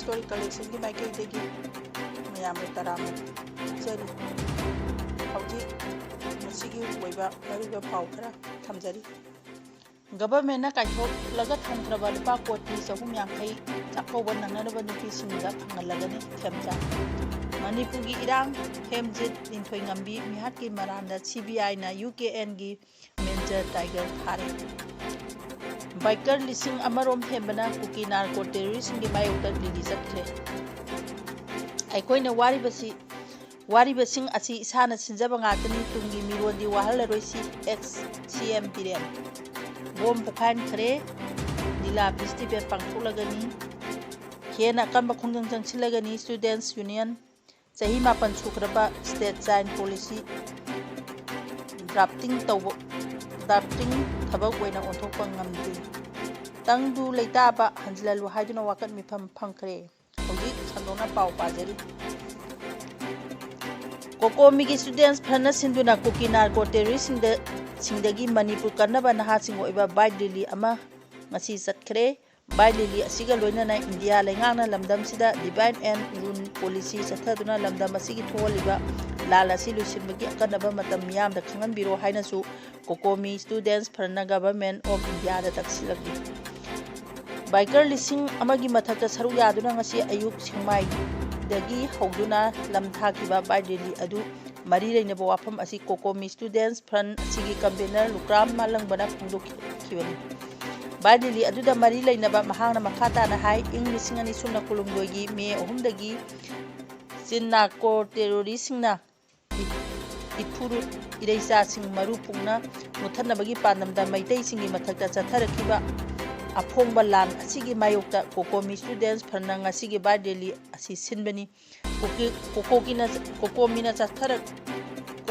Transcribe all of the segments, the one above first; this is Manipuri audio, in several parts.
Story collection की माइक देगी मैम तराम चरी हौजी मसीगी ओइबा मरिबा पाउ खरा थमजरी गवर्नमेंट काइथोक थमख्रबा लुपा कोटी 350 चाकौबा नंगनबा नुपीसिंगा फंगलगनी थेमजा मणिपुर की इरांग हेमजित निंथोय ngамbi मिहाट की मरांदा CBI ना UKN की मेजर टाइगर थारे biker lising amarom henbana Kuki narco terrorist की mayokta दिल्ली चटkhre अखोइना वारिबसिंग असि इसाना सिंजबा ngaतनी तुंगी मिरोंदी वाहलरोइसी XCM पिरेन बोम पुखान खरे दिला फेस्टिवल पांगथोलगनी हेना कंबा खुंजंग जंगसिलगनी स्टूडेंट्स यूनियन चही मापन सुख्रबा स्टेट चाइल्ड पॉलिसी ड्राफ्टिंग थबक ओइना ओंथोकपा ngamde तंगदु लेताबा हंजललु हाइदुना वाकत मिफम फंखरे हौजी संदोना पाउ पाजरी कोकोमी की स्टूडेंट्स फरना सिंदुना कुकी नार्को टेररिस्ट सिंदगी मणिपुर कन्नबा नहासिंग ओइबा बाइक रैली अमा ngasi chatkhre बाइक रैली असिगा लोइनना इंडिया लेंगांगना लमदम सिदा डिवाइन एंड रूल पॉलिसी चथदुना लमदम असिगी थोलिबा लाल असि लुसिनबगी अकनबा मतम मियामदा खंगनबिरो हाइनसु कोकोमी स्टूडेंट्स फरना गवर्नमेंट ऑफ इंडिया दा तक्सिलगी बाइकर लिसिंग अमगी मथकता सरुक यादुना ngasi अयुक सिंगमाई दगी हौदुना लमथाकिबा बाइक रैली अदु मरी लेनबा वाफम असि कोकोमी स्टूडेंट्स फ्रंट असिगी कन्वेनर लुक्राम मालंगबना खुंदोखिबनी बाइक रैली अदुदा मरी लेनबा महांगना मखाताना हाई इंग लिसिंग अनि सुना कुलुंगोगी मे 3 दगी चिन्नाको टेररिस्टना इफुरु इरेसा सिंग मरु पुंगना मुथनबगी पानमदा मैतै सिंगी मथकता चथरखिबा अफोंबा लान असिगी मायोक्ता कोकोमी स्टूडेंट्स फरना ngasiगी बाइक रैली असि सिनबनी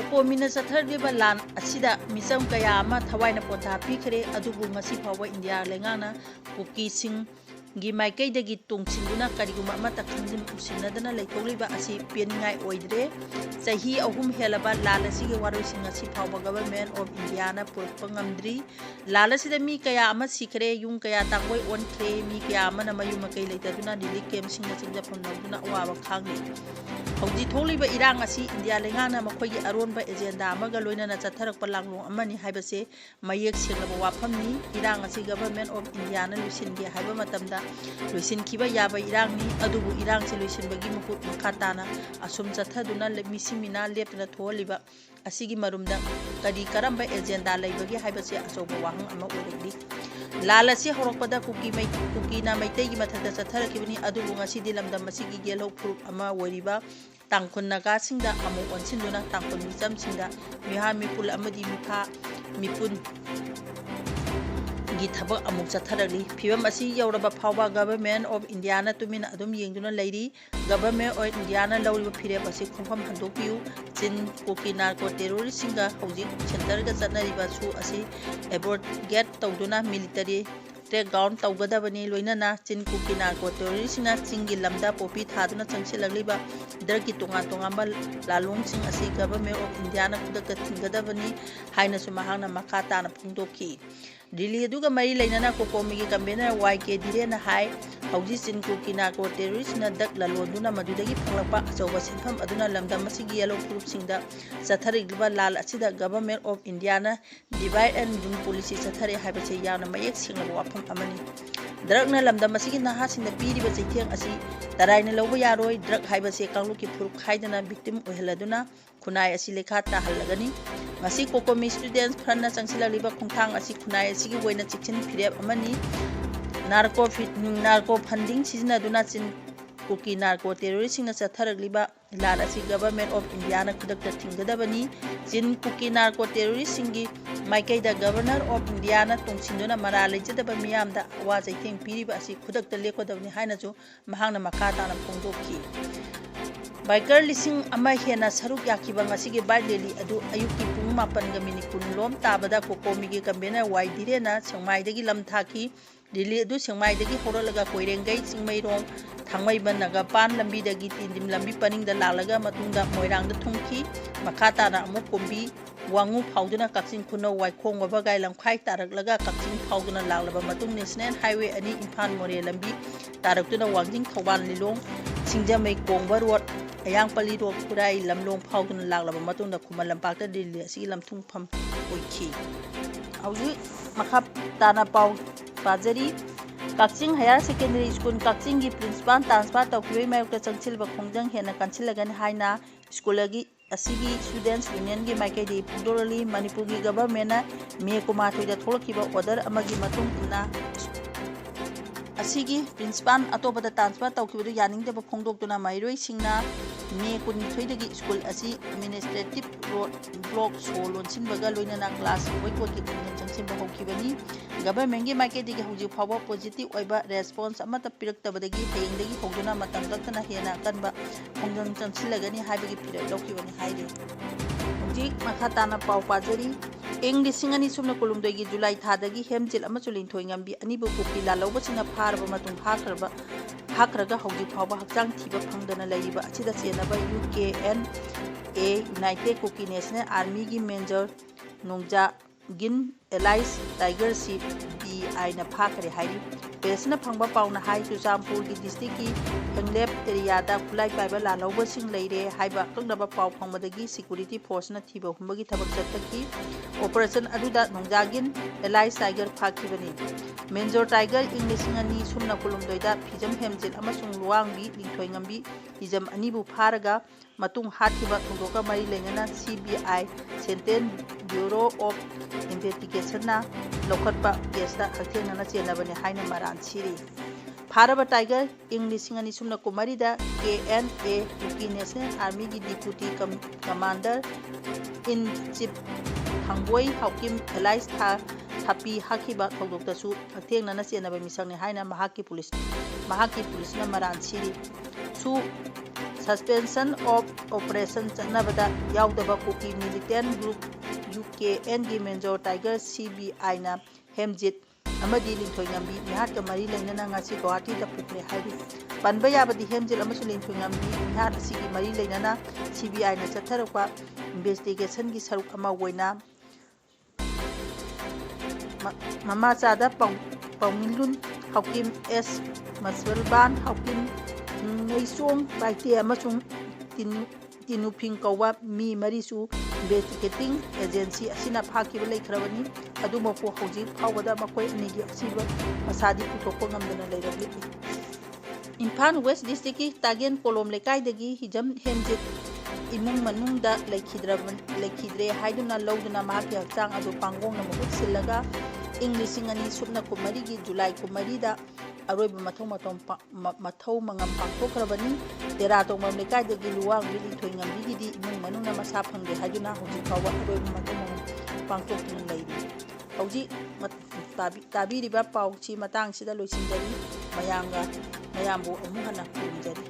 कोकोमीना चथरदिबा लान असिदा मिसम कया अमा थवाइना पोथा पिखरे अदुबु ngasi फावबा इंडिया लेंगाना कुकी सिंग गी माइकैदगी तोंगसिंदुना करिगुमा अमता खंजिम उसिनदना लेथोलिबा असि पेनिंगाई ओइद्रे चही अहुम हेलबा लाल असिगी वारोइसिंग असि फावबा गवर्नमेंट ऑफ इंडिया ना पुरपा ngamdri लाल असिदा मी कया अमा सिखरे युंग कया तांगोय ओनख्रे मी कया अमना मयुम कई लेतदुना दिल्ली केमसिंग चिंजफम नौदुना अवाबा खांगि हौजी थोलिबा इरांग असि इंडिया लेंगाना मखोयगी अरोनबा एजेंडा अमगा लोइनना चथरकपा लांगलों अमनि हाइबसे मयेक सेंगबा वाफमनी इरांग असि गवर्नमेंट ऑफ इंडिया ना लुसिनगे हाइबा मतमदा लुसिनखिबा याबा इरांगनी अदुबु इरांग से लुसिनबगी मुकुट मखाताना असुम चथदुना मिसिमिना लेपना थोलिबा असिगी मरुमदा कदी करंबा एजेंडा लैबगी हाइबसे अचौबा वाहंग अमा ओइरगली लाल असि हरकपदा कुकीना मैतैगी मथकता चथरखिबनी अदुबु ngasi दिलमदम असिगी गेलौ फुरुप अमा ओइरिबा तांखुन नगासिंगदा अमु ओनसिनदुना तांखुन मिचमसिंगदा मिहा मिपुल अमदी मिफा मिपुन गी थबक अमुक चथरली फिबम असि यौरबा फावबा गवर्नमेंट ऑफ इंडिया ना तुमिना अदुम येंगदुना लैरी गवर्नमेंट ऑफ इंडिया ना लौरिबा फिरेब असि खुंफम हंदोपियु चिन कुकी नार्को टेररिस्ट सिंगा हौजी सेंटर गा चनरिबा सु असि एबोर्ट तौदुना मिलिटरी ट्रेक ग्राउंड तौगदबनी लोइनना चिन कुकी नार्को टेररिस्ट सिंगा चिंगी लमदा पोपी थादुना चंगसिलगलिबा दरकी तोंगा लालोंग सिंग असि गवर्नमेंट ऑफ इंडिया ना खुदक थिंगदबनी हाइनसु महांगना मखाताना फुंदोखी दिल्ली अदुगा मरी लेनना कोकोमी की कन्वेनर YK दिरेना हाई हौजी चिन कुकी नार्को टेररिस्ट ना दक ललोंदुना मदुदगी फंगलपा अचौबा सिनफम अदुना लमदम मसिगी येलो ग्रुप सिंगदा चथरिगबा लाल असिदा गवर्नमेंट ऑफ इंडिया ना डिवाइड एंड रूल पॉलिसी चथरे हाइबसे याना मयेक सिंगलबा वाफम अमनी ड्रग ना लमदम मसिगी नहा सिंगदा पीरिबा चैथेंग असि तराइना लौबा यारोय ड्रग हाइबसे कांगलुकी फुरुक खाइदना विक्टिम ओहलदुना खुनाय असि लेखा ताहलगनी ngasi kokomi students फ्रंट चंगसिललिबा खुंथांग असि खुनाय असिगी वोइना चिक्चिन फिरेब अमनी नार्को फंडिंग सिजनदुना चिन कुकी नार्को टेररिस्ट सिंगना चथरगलिबा लाल असि गवर्नमेंट ऑफ इंडिया ना खुदकता थिंगदबनी चिन कुकी नार्को टेररिस्ट सिंगी माइकैदा गवर्नर ऑफ इंडिया ना तोंसिंदुना मरा लेजदबा मियामदा वा चैथेंग पिरिबा असि खुदकता लेकोदबनी हाइनाजो महांगना मखाताना फोंदोखी Biker lising ama hena saruk yakiba ngasigi bike rally adu ayuki pung 8:10 lom tabada kokomigi kambena waidire na sengmai dagi lam thaki rally adu sengmai dagi horalaga koirengai singmairong thangmai banaga pan lambi dagi tindim lambi paning da lalaga matungda moirang da thungki makata na amu kombi wangu phauduna kaksin kuno waikhong wabagai lamkhai taraklaga kaksin phauduna laglaba matung national highway ani imphal more lambi taraktuna wangjing thoban lilong singjamai kongba road ayang pali road kurai lamlong phauduna laglaba matungda khumal lampakta dili asi lamthung pham oikhi auji makhap tana pau pajari Kakching Higher Secondary School Kakching gi principal transfer tawkibei mayokta changchilba khongjang hena kanchilagani haina school agi asigi students union gi maikei di pudorali Manipur gi government na May 13 da tholakiba order amagi matung ina asigi principal atopata transfer tawkibadu yaningdeba phongdoktuna mairoi singna May 13 dagi school asi administrative road block solon sinbaga loinana class boycott gi khongjang changchilba hokibani government gi maikei digi hauji phawa positive oiba response amata piraktabadagi heyengdagi hogduna matam daktana hena kanba khongjang changchilagani haibagi pirak lokibani haide hauji makhatana pau pajari eng lisingani sumna kulumdoi July thadagi hemjil ama chulinthoi ngambi anibu kupila lawbasina pharaba matung hakraga hauji phawa hakjang thiba phangdana laiba achida chenaba UKNA United Kuki National Army gi Major Nongja Gin Allies Tiger CBI na phakare hairi pesna phangba pauna hai Chuchampur gi district gi henglep area da khulai paiba la lawba sing leire haiba kangnaba pau phangmadagi security force na thiba humbagi thabak chattaki operation aduda Nongjagin Allies Tiger phakibani Major Tiger Englishing ani sumna kulumdoida phijam hemjil amasung luangbi lingthoi ngambi hijam anibu pharaga matung hathiba thongdoka mari lengana CBI Central Bureau of Investigation na lokhatpa case da hakthengna chenabani haina maran siri Pharaba Tiger Englishing ani sumna kumari da KNA Kuki National Army gi Deputy Commander in Chief Hangboi Haukim Allies Thapi Hakiba Thogdokta su hakthengna chenaba misangni haina mahaki police na maran siri su suspension of operation chanabada yaudaba Kuki militant group UKN gi Major Tiger CBI na hemjit amadi lingthoi ngambi nihat ka mari leinana ngasi Guwahati da pukle hairi panba yabadi hemjil amasu lingthoi ngambi nihat asigi mari leinana CBI na chatharakwa investigation gi saruk ama oina mamachada pangilun Haukim S Maswelban Haukim Ngaisong Baite amasung tinuping kawa mi marisu investigating agency asina phakiba leikhrabani adumapo hauji phawada makoi anigi asiba masadi puthokpa ngamdana leirabli Imphal West District ki Tagen Kolom lekai dagi hijam hemjit imung manungda leikhidre haiduna lawduna mahaki hakchang adu pangong na mahut sillaga Englishing ani subna kumari gi July kumari da aroiba mathau mangam pangthokrabani tera tongmam lekai dagi luwang bi lingthoi ngambi gi di imung manungna masa phangde haiduna hauji phawa aroiba mathau mangam pangthokna leiri hauji tabiriba pauchi matang sida loisinjari mayambu amu hana kurumjari